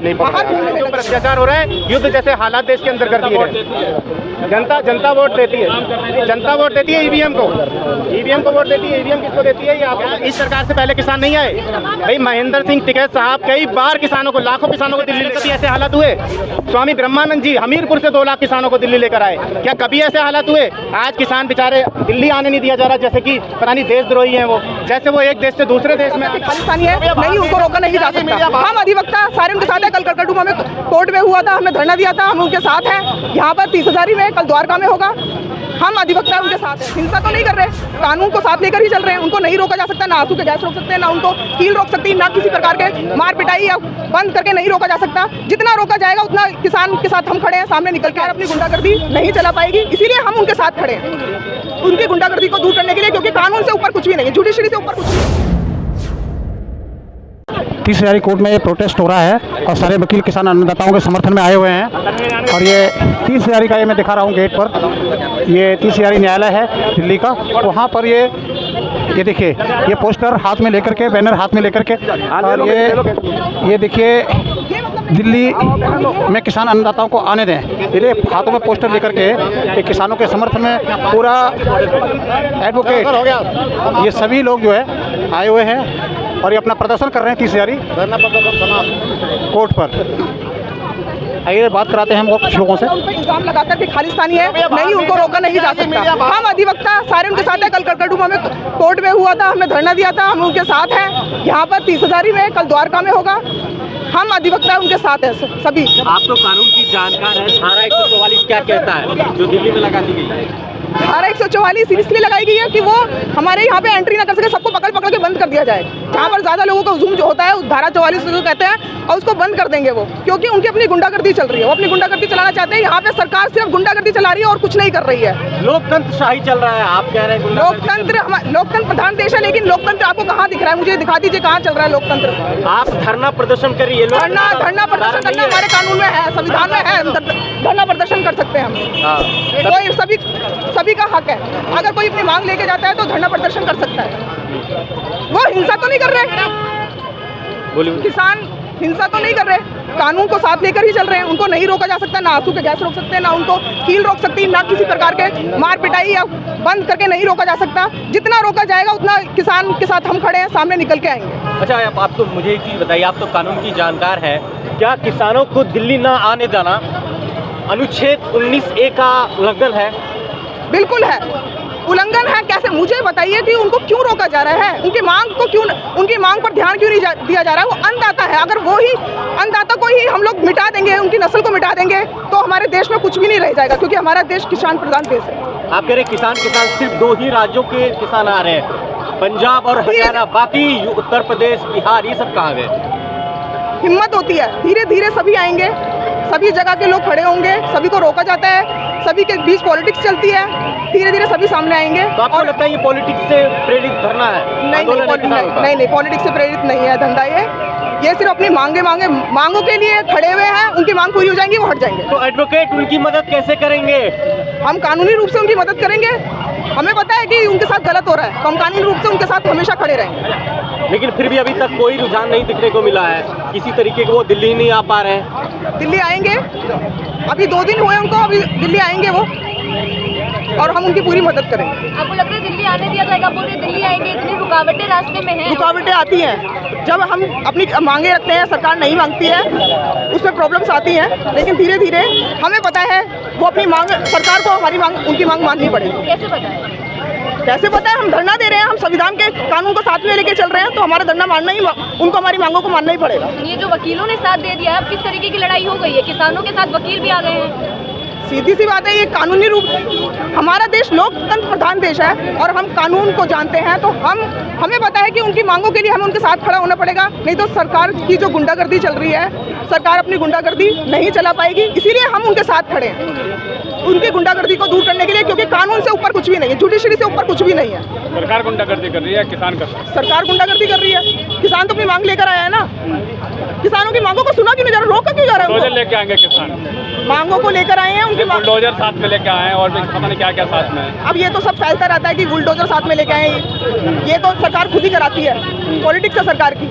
बात नहीं पड़ रहा है, ऊपर अत्याचार हो रहा है, युद्ध जैसे हालात देश के अंदर कर दिए गए। जनता वोट देती है, जनता वोट देती है ईवीएम को वोट देती है। ईवीएम किसको देती है? ये इस सरकार से पहले किसान नहीं आए भाई। महेंद्र सिंह टिकैत साहब कई बार किसानों को, लाखों किसानों को दिल्ली, कभी ऐसे हालात हुए? स्वामी ब्रह्मानंद जी हमीरपुर से 2 लाख किसानों को दिल्ली लेकर आए, क्या कभी ऐसे हालात हुए? आज किसान बेचारे दिल्ली आने नहीं दिया जा रहा, जैसे कि पता नहीं देशद्रोही हैं वो, जैसे वो एक देश से दूसरे देश में। खालिस्तानी है, नहीं उनको रोका नहीं जा सकता। हम अधिवक्ता सारे उनके साथ है। कल करकटुमा में कोर्ट में हुआ था, हमने धरना दिया था, हम उनके साथ हैं। यहाँ पर 30,000 में, कल द्वारका में होगा। हम अधिवक्ता उनके साथ हैं। हिंसा तो नहीं कर रहे, कानून को साथ लेकर ही चल रहे हैं। उनको नहीं रोका जा सकता, ना आंसू के गैस रोक सकते हैं, ना उनको कील रोक सकती, ना किसी प्रकार के मार पिटाई या बंद करके नहीं रोका जा सकता। जितना रोका जाएगा उतना किसान के साथ हम खड़े हैं, सामने निकल के अपनी गुंडागर्दी नहीं चला पाएगी, इसीलिए हम उनके साथ खड़े हैं, उनकी गुंडागर्दी को दूर करने के लिए, क्योंकि कानून से ऊपर कुछ भी नहीं है, जुडिशरी से ऊपर कुछ भी नहीं। 30,000 कोर्ट में ये प्रोटेस्ट हो रहा है और सारे वकील किसान अन्नदाताओं के समर्थन में आए हुए हैं। और ये 30,000 का, ये मैं दिखा रहा हूँ गेट पर, ये 30,000 न्यायालय है दिल्ली का। वहाँ पर ये देखिए, ये पोस्टर हाथ में लेकर के, बैनर हाथ में लेकर के, और ये देखिए दिल्ली में किसान अन्नदाताओं को आने दें, ये हाथों में पोस्टर लेकर के किसानों के समर्थन में पूरा एडवोकेट, ये सभी लोग जो है आए हुए हैं और ये अपना प्रदर्शन कर रहे हैं 30,000 कोर्ट पर। आइए बात कराते हैं हम और कुछ लोगों से। इल्जाम लगाकर कि खालिस्तानी है, नहीं उनको रोका नहीं जा सकता। हम अधिवक्ता सारे उनके साथ है। कल करकटुमा में कोर्ट में हुआ था, हमने धरना दिया था, हम उनके साथ हैं। यहाँ पर 30,000 में, कल द्वारका में होगा। हम अधिवक्ता उनके साथ हैं सभी। आप तो कानून की जानकार है। धारा 144 क्या कहता है जो दिल्ली में लगा दी गई है? धारा 144 इसलिए लगाई गई है कि वो हमारे यहाँ पे एंट्री ना कर सके, सबको पकड़ के बंद कर दिया जाए। जहाँ पर ज़्यादा लोगों का हुजूम जो होता है, उस धारा 44 जो कहते हैं, और उसको बंद कर देंगे वो, क्योंकि उनकी अपनी गुंडागर्दी चल रही है। वो अपनी गुंडागर्दी चलाना चाहते हैं। यहाँ पे सरकार सिर्फ गुंडागर्दी चला रही है और कुछ नहीं कर रही है। लोकतंत्र शाही चल रहा है, आप कह रहे हैं लोकतंत्र प्रधान देश है, लेकिन लोकतंत्र आपको कहाँ दिख रहा है? मुझे दिखा दीजिए कहाँ चल रहा है लोकतंत्र। आप धरना प्रदर्शन करिए। धरना प्रदर्शन करना हमारे कानून में है, संविधान में है, धरना प्रदर्शन कर सकते हैं हम। कोई सभी का हक है। अगर कोई अपनी मांग लेके जाता है तो धरना प्रदर्शन कर सकता है। वो हिंसा तो नहीं कर रहे, किसान हिंसा तो नहीं कर रहे, कानून को साथ लेकर ही चल रहे हैं। उनको नहीं रोका जा सकता, ना आंसू के गैस रोक सकते हैं, ना उनको कील रोक सकती, ना किसी प्रकार के मार पिटाई या बंद करके नहीं रोका जा सकता। जितना रोका जाएगा उतना किसान के साथ हम खड़े हैं, सामने निकल के आएंगे। अच्छा, आप तो मुझे एक चीज़ बताइए, आप तो कानून की जानकार है, क्या किसानों को दिल्ली ना आने देना अनुच्छेद 19A का उल्लंघन है? बिल्कुल है, उल्लंघन है। कैसे? मुझे बताइए कि उनको क्यों रोका जा रहा है? उनकी मांग को क्यों, उनकी मांग पर ध्यान क्यों नहीं दिया जा रहा है? वो अन्नदाता है। अगर वो ही अन्नदाता को ही हम लोग मिटा देंगे, उनकी नस्ल को मिटा देंगे, तो हमारे देश में कुछ भी नहीं रह जाएगा, क्योंकि हमारा देश किसान प्रधान देश है। आप कह रहे किसान सिर्फ 2 ही राज्यों के किसान आ रहे हैं, पंजाब और हरियाणा, बाकी उत्तर प्रदेश, बिहार, ये सब कहाँ गए? हिम्मत होती है, धीरे धीरे सभी आएंगे, सभी जगह के लोग खड़े होंगे, सभी को रोका जाता है, सभी के बीच पॉलिटिक्स चलती है, धीरे धीरे सभी सामने आएंगे। तो आपको लगता है ये पॉलिटिक्स से प्रेरित धरना है? नहीं, पॉलिटिक्स से प्रेरित नहीं है धंधा ये सिर्फ अपनी मांगों के लिए खड़े हुए हैं। उनकी मांग पूरी हो जाएंगी, वो हट जाएंगे। तो एडवोकेट उनकी मदद कैसे करेंगे? हम कानूनी रूप से उनकी मदद करेंगे। हमें पता है कि उनके साथ गलत हो रहा है, तो हम कानूनी रूप से उनके साथ हमेशा खड़े रहेंगे। लेकिन फिर भी अभी तक कोई रुझान नहीं दिखने को मिला है किसी तरीके के, वो दिल्ली नहीं आ पा रहे हैं। दिल्ली आएंगे, अभी 2 दिन हुए उनको, अभी दिल्ली आएंगे वो, और हम उनकी पूरी मदद करेंगे। आपको लग रहा है दिल्ली आने दिया जाएगा? बोलिए दिल्ली आएंगे, इतनी रुकावटें रास्ते में हैं। रुकावटें आती हैं, जब हम अपनी मांगे रखते हैं, सरकार नहीं मांगती है, उसमें प्रॉब्लम्स आती हैं, लेकिन धीरे धीरे हमें पता है वो अपनी मांग, सरकार को हमारी मांग, उनकी मांग माननी पड़ेगी। कैसे पता है? कैसे पता है? हम धरना दे रहे हैं, हम संविधान के कानून को साथ में लेके चल रहे हैं, तो हमारा धरना मानना ही, उनको हमारी मांगों को मानना ही पड़ेगा। ये जो वकीलों ने साथ दे दिया है, अब किस तरीके की लड़ाई हो गई है? किसानों के साथ वकील भी आ गए हैं। सीधी सी बात है, ये कानूनी रूप, हमारा देश लोकतंत्र प्रधान देश है और हम कानून को जानते हैं, तो हमें पता है कि उनकी मांगों के लिए हमें उनके साथ खड़ा होना पड़ेगा। नहीं तो सरकार की जो गुंडागर्दी चल रही है, सरकार अपनी गुंडागर्दी नहीं चला पाएगी, इसीलिए हम उनके साथ खड़े हैं, उनकी गुंडागर्दी को दूर करने के लिए, क्योंकि कानून से ऊपर कुछ भी नहीं है, जुडिशरी से ऊपर कुछ भी नहीं है। सरकार गुंडागर्दी कर रही है, किसान कर रहा है। सरकार गुंडागर्दी कर रही है, किसान तो अपनी मांग लेकर आया है ना। किसानों की मांगों को सुना क्यों नहीं जा रहा? रोका क्यों जा रहा है? बुलडोजर लेके आएंगे किसान, मांगों को लेकर आए हैं, उनकी बुलडोजर साथ में लेके आए हैं, और भी पता नहीं क्या क्या साथ में है। अब ये तो सब फैलता रहता है कि बुलडोजर साथ में लेके आए, ये तो सरकार खुद ही कराती है, पॉलिटिक्स है सरकार की।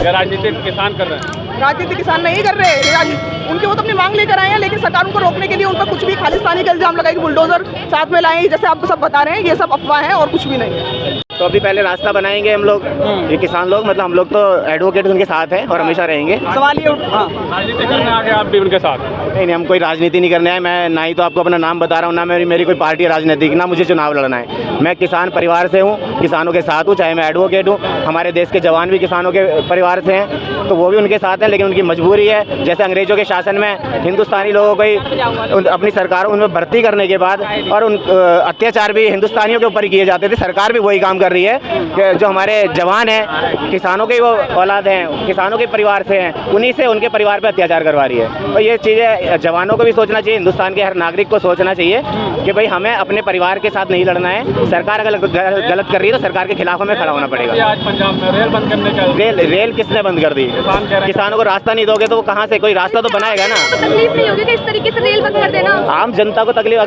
राजनीति किसान कर रहे हैं। राजनीति किसान नहीं कर रहे, उनके वो तो अपनी मांग लेकर आए हैं, लेकिन सरकार उनको रोकने के लिए उन पर कुछ भी खालिस्तानी का इल्जाम लगाएगी, बुलडोजर साथ में लाएंगे, जैसे आपको सब बता रहे हैं, ये सब अफवाह है और कुछ भी नहीं है। तो अभी पहले रास्ता बनाएंगे हम लोग, ये किसान लोग, मतलब हम लोग तो एडवोकेट उनके साथ हैं और हमेशा रहेंगे। सवाल ये राजनीति करने आगे आप भी उनके साथ? नहीं, हम कोई राजनीति नहीं करने आए। मैं ना ही तो आपको अपना नाम बता रहा हूँ, ना मेरी कोई पार्टी राजनीतिक, ना मुझे चुनाव लड़ना है। मैं किसान परिवार से हूँ, किसानों के साथ हूँ, चाहे मैं एडवोकेट हूँ। हमारे देश के जवान भी किसानों के परिवार से हैं, तो वो भी उनके साथ हैं, लेकिन उनकी मजबूरी है। जैसे अंग्रेजों के शासन में हिंदुस्तानी लोगों को अपनी सरकार उनमें भर्ती करने के बाद और उन अत्याचार भी हिंदुस्तानियों के ऊपर ही किए जाते थे। सरकार भी वही काम कर रही है कि जो हमारे जवान हैं, किसानों के वो औलाद हैं, किसानों के परिवार से हैं, उन्हीं से उनके परिवार पर अत्याचार करवा रही है। तो ये चीज़ें जवानों को भी सोचना चाहिए, हिंदुस्तान के हर नागरिक को सोचना चाहिए कि भाई हमें अपने परिवार के साथ नहीं लड़ना है। सरकार अगर गलत कर रही है तो सरकार के खिलाफ हमें खड़ा होना पड़ेगा। आज पंजाब में रेल बंद करने का रेल किसने बंद कर दी? किसानों को रास्ता नहीं दोगे तो वो कहाँ से, कोई रास्ता तो बनाएगा ना। तकलीफ नहीं होगी कि इस तरीके से रेल बंद कर देना? आम जनता को तकलीफ,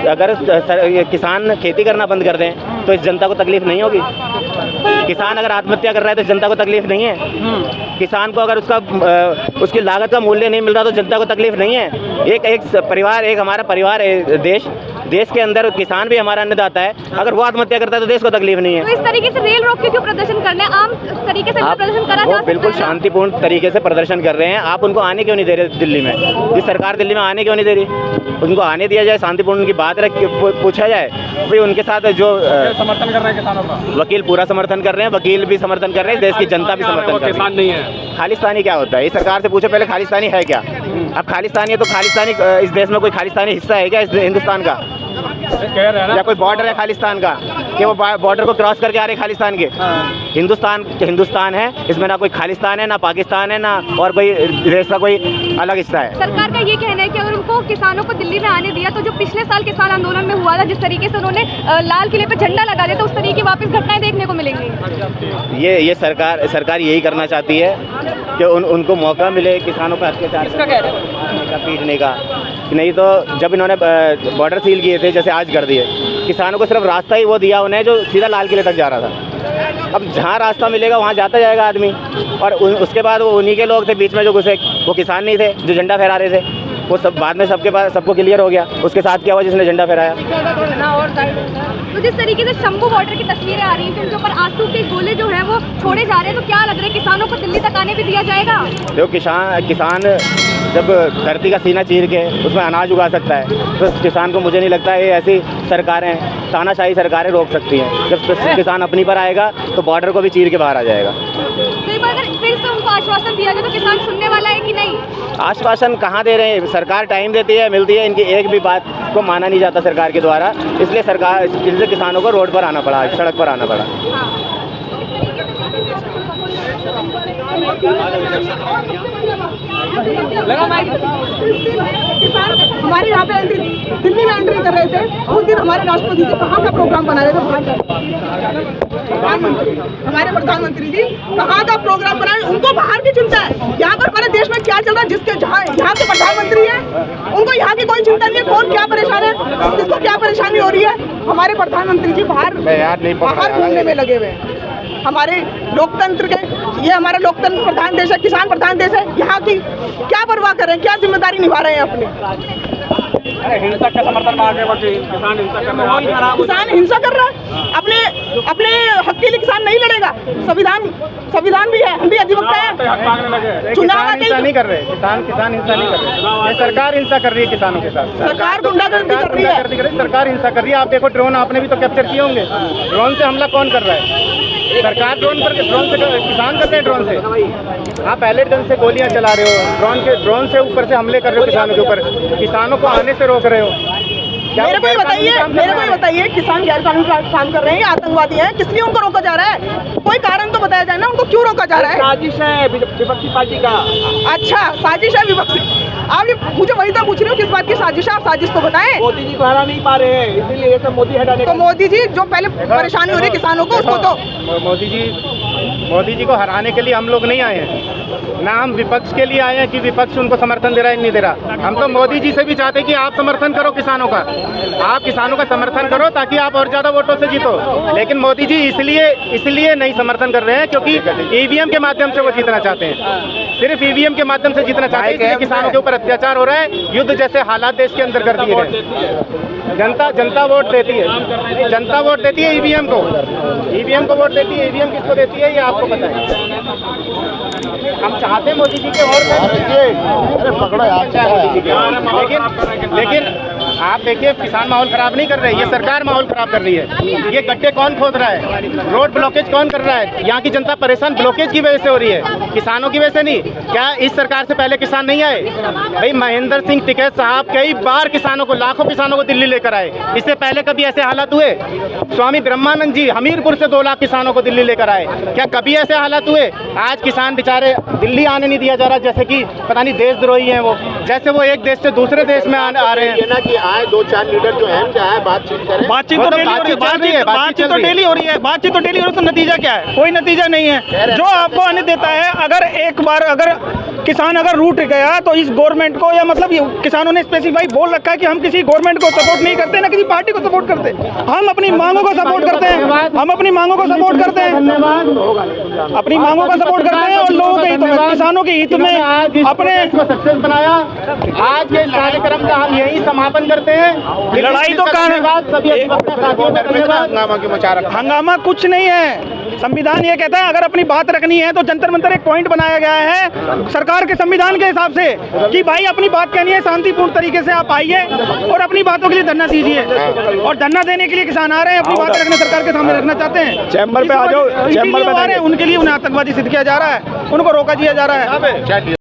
अगर किसान खेती करना बंद कर दें तो इस जनता को तकलीफ नहीं होगी। किसान अगर आत्महत्या कर रहा है तो जनता को तकलीफ नहीं है। किसान को अगर उसकी लागत का मूल्य नहीं मिल रहा तो जनता को तकलीफ नहीं है। एक परिवार, एक हमारा परिवार है, देश के अंदर किसान भी हमारा अन्नदाता है। अगर वो आत्महत्या करता है तो देश को तकलीफ नहीं है। तो इस तरीके से रेल रोक के क्यों प्रदर्शन करना है? आम तरीके से प्रदर्शन करा जा सकता है। बिल्कुल शांतिपूर्ण तरीके से प्रदर्शन कर रहे हैं। आप उनको आने क्यों नहीं दे रहे दिल्ली में? ये सरकार दिल्ली में आने क्यों नहीं दे रही? उनको आने दिया जाए, शांतिपूर्ण उनकी बात पूछा जाए। भाई उनके साथ जो समर्थन कर रहे हैं किसानों का, वकील पूरा समर्थन कर रहे हैं, वकील भी समर्थन कर रहे हैं, देश की जनता भी समर्थन कर रही है। किसान नहीं है। खालिस्तानी क्या होता है? इस सरकार से पूछो पहले, खालिस्तानी है क्या? अब खालिस्तानी है तो खालिस्तानी, इस देश में कोई खालिस्तानी हिस्सा है क्या इस हिंदुस्तान का? कह रहे हैं ना, या कोई बॉर्डर है खालिस्तान का कि वो बॉर्डर को क्रॉस करके आ रहे खालिस्तान के? हिंदुस्तान है, इसमें ना कोई खालिस्तान है, ना पाकिस्तान है, ना और कोई देश का कोई अलग हिस्सा है। सरकार का ये कहना है कि अगर उनको किसानों को दिल्ली में आने दिया तो जो पिछले साल किसान आंदोलन में हुआ था, जिस तरीके से उन्होंने लाल किले पे झंडा लगा दिया, तो उस तरीके की वापस घटनाएं देखने को मिलेंगी। ये सरकार यही करना चाहती है कि उनको मौका मिले किसानों पर अत्याचार का, पीटने का। नहीं तो जब इन्होंने बॉर्डर सील किए थे, जैसे आज कर दिए, किसानों को सिर्फ रास्ता ही वो दिया उन्हें जो सीधा लाल किले तक जा रहा था। अब जहाँ रास्ता मिलेगा वहाँ जाता जाएगा आदमी, और उसके बाद वो उन्हीं के लोग थे बीच में जो घुसे, वो किसान नहीं थे जो झंडा फहरा रहे थे। वो सब बाद में सबको क्लियर हो गया उसके साथ क्या हुआ जिसने झंडा फहराया। तो जिस तरीके से शंभू बॉर्डर की तस्वीरें आ रही हैं, उनके ऊपर आंसू के गोले जो हैं वो छोड़े जा रहे हैं, तो क्या लग रहा है किसानों को दिल्ली तक आने भी दिया जाएगा? देखो, किसान जब धरती का सीना चीर के उसमें अनाज उगा सकता है तो किसान को, मुझे नहीं लगता है ऐसी सरकारें, तानाशाही सरकारें रोक सकती हैं। जब किसान अपनी पर आएगा तो बॉर्डर को भी चीर के बाहर आ जाएगा। कई बार अगर फिर से उनको आश्वासन दिया गया तो किसान सुनने वाला है कि नहीं? आश्वासन कहाँ दे रहे हैं? सरकार टाइम देती है, मिलती है, इनकी एक भी बात को माना नहीं जाता सरकार के द्वारा। इसलिए किसानों को रोड पर आना पड़ा, सड़क पर आना पड़ा। किसान हमारे यहाँ पे दिल्ली में एंट्री कर रहे थे, उस दिन हमारे राष्ट्रपति जी कहाँ का प्रोग्राम बना रहे थे? प्रधानमंत्री, हमारे प्रधानमंत्री जी कहाँ का प्रोग्राम बना रहे? उनको बाहर की चिंता है, यहाँ पर हमारे देश में क्या चल रहा है, जिसके यहाँ के प्रधानमंत्री है उनको यहाँ की कोई चिंता नहीं है। कौन क्या परेशान है, किसको क्या परेशानी हो रही है? हमारे प्रधानमंत्री जी बाहर घूमने में लगे हुए हैं। हमारे लोकतंत्र के, ये हमारा लोकतंत्र प्रधान देश है, किसान प्रधान देश है, यहाँ की क्या परवाह कर रहे हैं, क्या जिम्मेदारी निभा रहे हैं अपनी? हिंसक का समर्थन में आगे बढ़े, किसान हिंसा कर रहा है। किसान हिंसा कर रहा है, अपने हक के लिए किसान नहीं लड़ेगा। संविधान भी है, हम भी अधिवक्ता है। चुनाव हिंसा नहीं कर रहे, किसान हिंसा नहीं कर रहे, ये सरकार हिंसा कर रही है किसानों के साथ। सरकार गुंडागर्दी कर रही है, सरकार हिंसा कर रही है। आप देखो, ड्रोन आपने भी तो कैप्चर किए होंगे। ड्रोन से हमला कौन कर रहा है? सरकार ड्रोन से किसान करते हैं। ड्रोन से आप पैलेट गन से गोलियां चला रहे हो, ड्रोन से ऊपर से हमले कर रहे हो किसानों के ऊपर, किसानों को आने से रोक रहे हो। मेरे को ही बताइए, किसान गैर कानूनी काम कर रहे हैं, आतंकवादी हैं, किस लिए उनको रोका जा रहा है? कोई कारण तो बताया जाए ना, उनको क्यों रोका जा रहा है? साजिश है विपक्षी पार्टी का। अच्छा, साजिश है विपक्षी। आप मुझे वही तो पूछ रहे हो, किस बात की साजिश है? आप साजिश तो बताएं। मोदी जी को हरा नहीं पा रहे हैं, इसीलिए ये सब मोदी हटाने। तो मोदी जी जो पहले परेशानी हो रही है किसानों को, उसको तो मोदी जी मोदी जी को हराने के लिए हम लोग नहीं आए हैं, ना हम विपक्ष के लिए आए हैं कि विपक्ष उनको समर्थन दे रहा है नहीं दे रहा। हम तो मोदी जी से भी चाहते हैं कि आप समर्थन करो किसानों का, आप किसानों का समर्थन करो ताकि आप और ज़्यादा वोटों से जीतो। लेकिन मोदी जी इसलिए नहीं समर्थन कर रहे हैं क्योंकि ईवीएम के माध्यम से वो जीतना चाहते हैं, सिर्फ ईवीएम के माध्यम से जीतना चाहते हैं। इसलिए किसानों के ऊपर अत्याचार हो रहा है, युद्ध जैसे हालात देश के अंदर कर दिए गए। जनता वोट देती है, जनता वोट देती है ईवीएम को वोट देती है। ईवीएम किसको देती है ये आपको पता है। हम चाहते हैं मोदी जी के और लेकिन आप देखिए किसान माहौल खराब नहीं कर रहे, ये सरकार माहौल खराब कर रही है। ये गड्ढे कौन खोद रहा है, रोड ब्लॉकेज कौन कर रहा है? यहाँ की जनता परेशान ब्लॉकेज की वजह से हो रही है, किसानों की वजह से नहीं। क्या इस सरकार से पहले किसान नहीं आए? भाई महेंद्र सिंह टिकैत साहब कई बार किसानों को, लाखों किसानों को दिल्ली लेकर आए। इससे पहले कभी ऐसे हालात हुए? स्वामी ब्रह्मानंद जी हमीरपुर से 2 लाख किसानों को दिल्ली लेकर आए, क्या कभी ऐसे हालात हुए? आज किसान बेचारे दिल्ली आने नहीं दिया जा रहा, जैसे कि पता नहीं देशद्रोही हैं वो, जैसे वो एक देश से दूसरे देश में आ रहे हैं। ना कि आए 2-4 लीडर जो हैं चाहे बातचीत करें, बातचीत तो डेली हो रही है, बातचीत तो डेली हो रही है, बातचीत तो डेली हो रही है। तो नतीजा क्या है? कोई नतीजा नहीं है। जो आपको आने देता है, अगर एक बार अगर किसान अगर रूठ गया तो इस गवर्नमेंट को, या मतलब किसानों ने स्पेसिफाई बोल रखा है कि हम किसी गवर्नमेंट को सपोर्ट नहीं करते, ना किसी पार्टी को सपोर्ट करते, हम अपनी मांगों को सपोर्ट करते हैं, हम अपनी मांगों को सपोर्ट करते हैं, अपनी मांगों का सपोर्ट करते हैं और लोगों के हित में, किसानों के हित में अपने सक्सेस बनाया। आज के कार्यक्रम का हम यही समापन करते हैं। लड़ाई तो हंगामा कुछ नहीं है। संविधान ये कहता है अगर अपनी बात रखनी है तो जंतर मंतर एक पॉइंट बनाया गया है सरकार के संविधान के हिसाब से कि भाई अपनी बात कहनी है, शांतिपूर्ण तरीके से आप आइए और अपनी बातों के लिए धरना दीजिए। और धरना देने के लिए किसान आ रहे हैं, अपनी बात रखना सरकार के सामने रखना चाहते हैं। चैम्बर पे आ जाओ, चैम्बर पे उनके लिए उन्हें आतंकवादी सिद्ध किया जा रहा है, उनको रोका दिया जा रहा है।